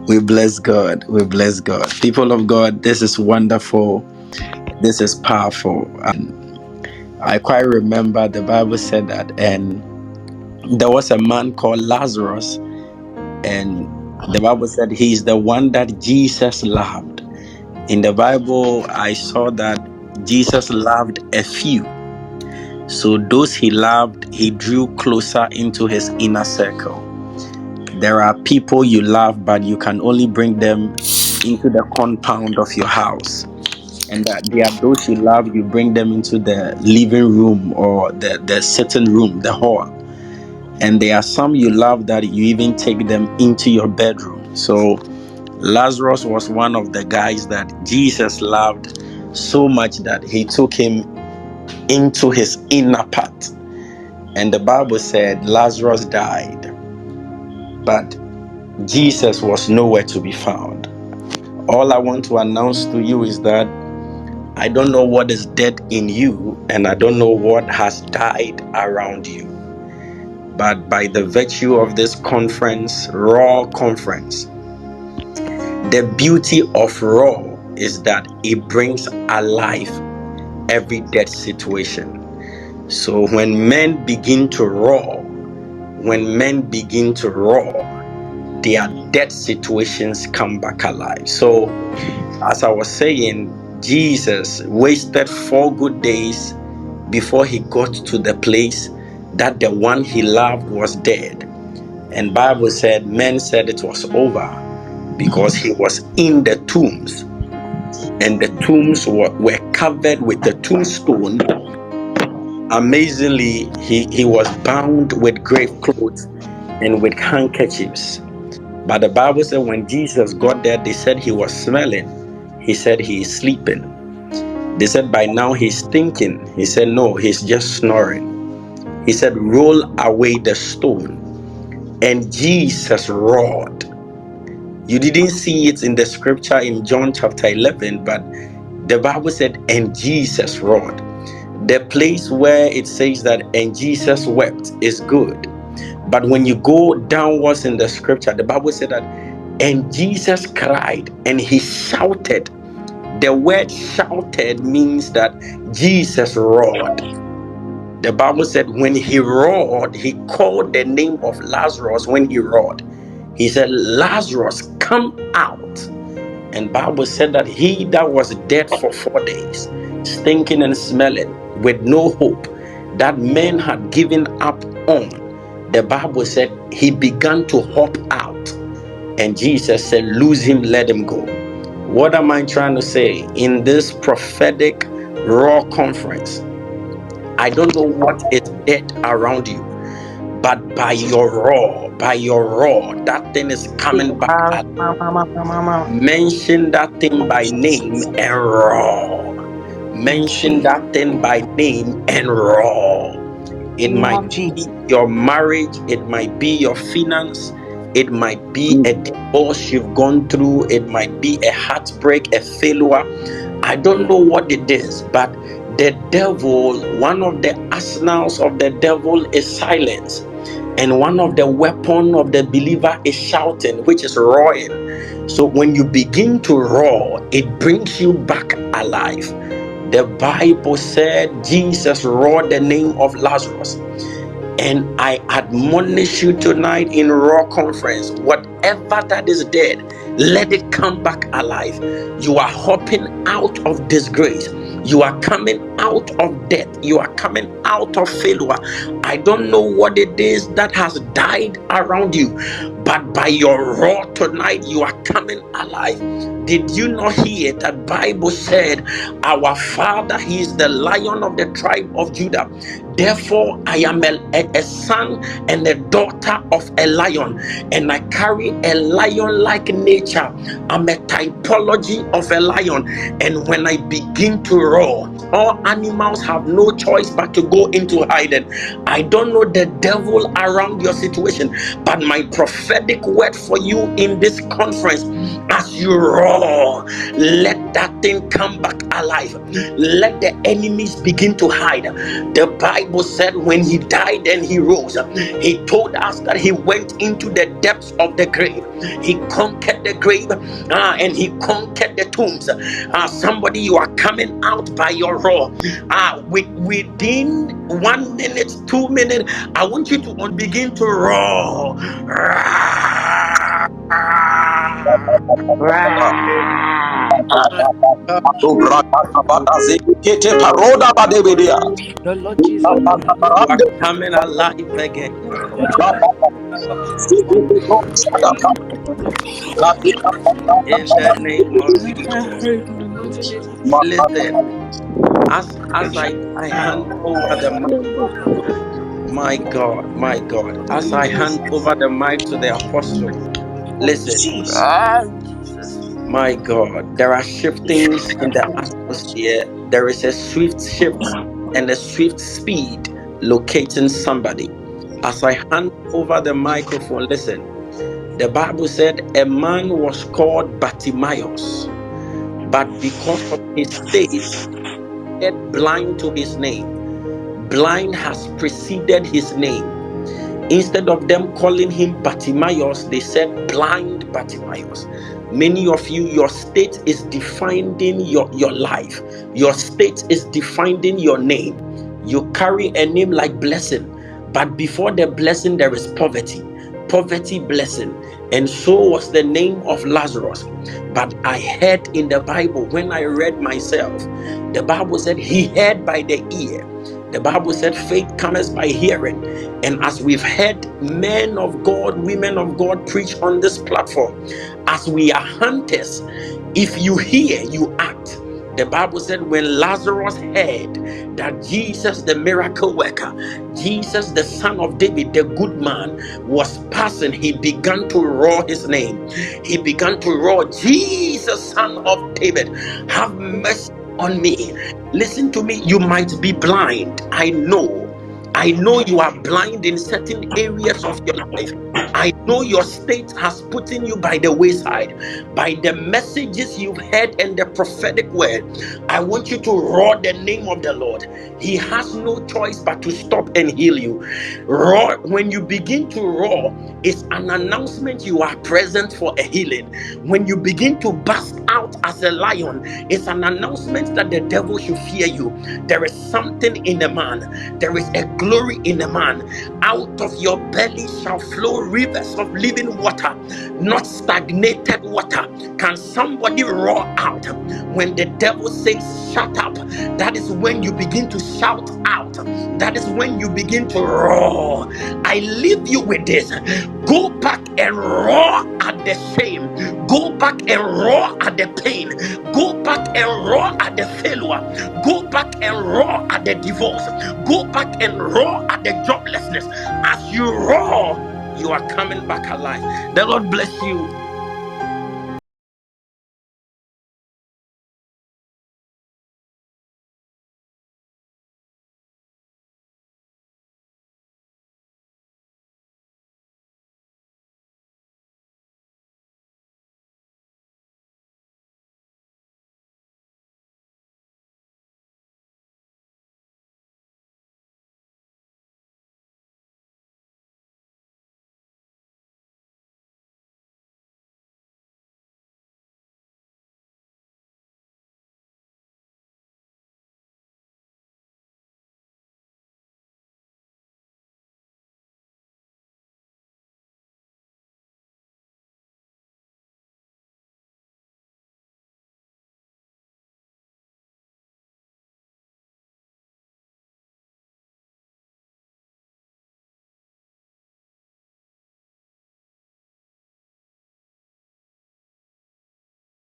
We bless God. We bless God. People of God, this is wonderful. This is powerful. And I quite remember the Bible said that, and there was a man called Lazarus, and the Bible said he's the one that Jesus loved. In the Bible, I saw that Jesus loved a few. So those he loved, he drew closer into his inner circle. There are people you love, but you can only bring them into the compound of your house. And that there are those you love, you bring them into the living room or the sitting room, the hall. And there are some you love that you even take them into your bedroom. So Lazarus was one of the guys that Jesus loved so much that he took him into his inner part. And the Bible said Lazarus died, but Jesus was nowhere to be found. All I want to announce to you is that I don't know what is dead in you, and I don't know what has died around you. But by the virtue of this conference, Raw Conference, the beauty of Raw is that it brings alive every dead situation. So when men begin to roar, their dead situations come back alive. So as I was saying, Jesus wasted 4 good days before he got to the place that the one he loved was dead. And Bible said, men said it was over because he was in the tombs. And the tombs were covered with the tombstone. Amazingly, he was bound with grave clothes and with handkerchiefs. But the Bible said when Jesus got there, they said he was smelling. He said he is sleeping. They said by now he's thinking. He said no, he's just snoring. He said roll away the stone. And Jesus roared. You didn't see it in the scripture in John chapter 11, but the Bible said and Jesus roared. The place where it says that and Jesus wept is good. But when you go downwards in the scripture, the Bible said that and Jesus cried and he shouted. The word shouted means that Jesus roared. The Bible said when he roared, he called the name of Lazarus. When he roared, he said, Lazarus, come out. And Bible said that he that was dead for 4 days, stinking and smelling, with no hope, that men had given up on, the Bible said he began to hop out. And Jesus said, lose him, let him go. What am I trying to say? In this prophetic Raw Conference, I don't know what is dead around you, but by your roar, that thing is coming back. Mention that thing by name and roar. Mention that thing by name and roar. It might be your marriage, it might be your finance, it might be a divorce you've gone through, it might be a heartbreak, a failure. I don't know what it is, but the devil, one of the arsenals of the devil is silence. And one of the weapons of the believer is shouting, which is roaring. So when you begin to roar, it brings you back alive. The Bible said Jesus roared the name of Lazarus. And I admonish you tonight in Raw Conference, whatever that is dead, let it come back alive. You are hopping out of disgrace. You are coming out of death. You are coming out of failure. I don't know what it is that has died around you, but by your roar tonight, you are coming alive. Did you not hear that Bible said, our Father, he is the Lion of the tribe of Judah. Therefore, I am a son and a daughter of a lion, and I carry a lion-like nature. I'm a typology of a lion, and when I begin to roar. All animals have no choice but to go into hiding. I don't know the devil around your situation, but my prophetic word for you in this conference, as you roar, let that thing come back alive. Let the enemies begin to hide. The Bible said when he died and he rose, he told us that he went into the depths of the grave. He conquered the grave, and he conquered the tombs. Somebody, you are coming out by your roar. Within 1 minute, 2 minutes, I want you to begin to roar. The Lord Jesus. You are coming alive again. In the name of Jesus. Listen, as I hand over the mic, my God, my God, as I hand over the mic to the apostle, listen, Jesus. my God, there are shiftings in the atmosphere. There is a swift shift and a swift speed locating somebody. As I hand over the microphone, listen, the Bible said a man was called Bartimaeus, but because of his state, yet blind to his name. Blind has preceded his name. Instead of them calling him Bartimaeus, they said blind Bartimaeus. Many of you, your state is defining your life. Your state is defining your name. You carry a name like blessing, but before the blessing, there is poverty. Poverty, blessing. And so was the name of Lazarus. But I heard in the Bible, when I read myself, the Bible said he heard by the ear. The Bible said faith comes by hearing. And as we've heard men of God, women of God preach on this platform, as we are hunters, if you hear, you act. The Bible said when Lazarus heard that Jesus, the miracle worker, Jesus, the son of David, the good man, was passing, he began to roar his name. He began to roar, Jesus, son of David, have mercy on me. Listen to me, you might be blind. I know you are blind in certain areas of your life. I know your state has put in you by the wayside, by the messages you've heard and the prophetic word. I want you to roar the name of the Lord. He has no choice but to stop and heal you. Roar, when you begin to roar, it's an announcement you are present for a healing. When you begin to burst out as a lion, it's an announcement that the devil should fear you. There is something in a man, there is a glory in a man. Out of your belly shall flow rivers of living water, not stagnated water. Can somebody roar out when the devil says shut up? That is when you begin to shout out. That is when you begin to roar. I leave you with this. Go back and roar at the shame. Go back and roar at the pain. Go back and roar at the failure. Go back and roar at the divorce. Go back and roar at the joblessness. As you roar, you are coming back alive. The Lord bless you.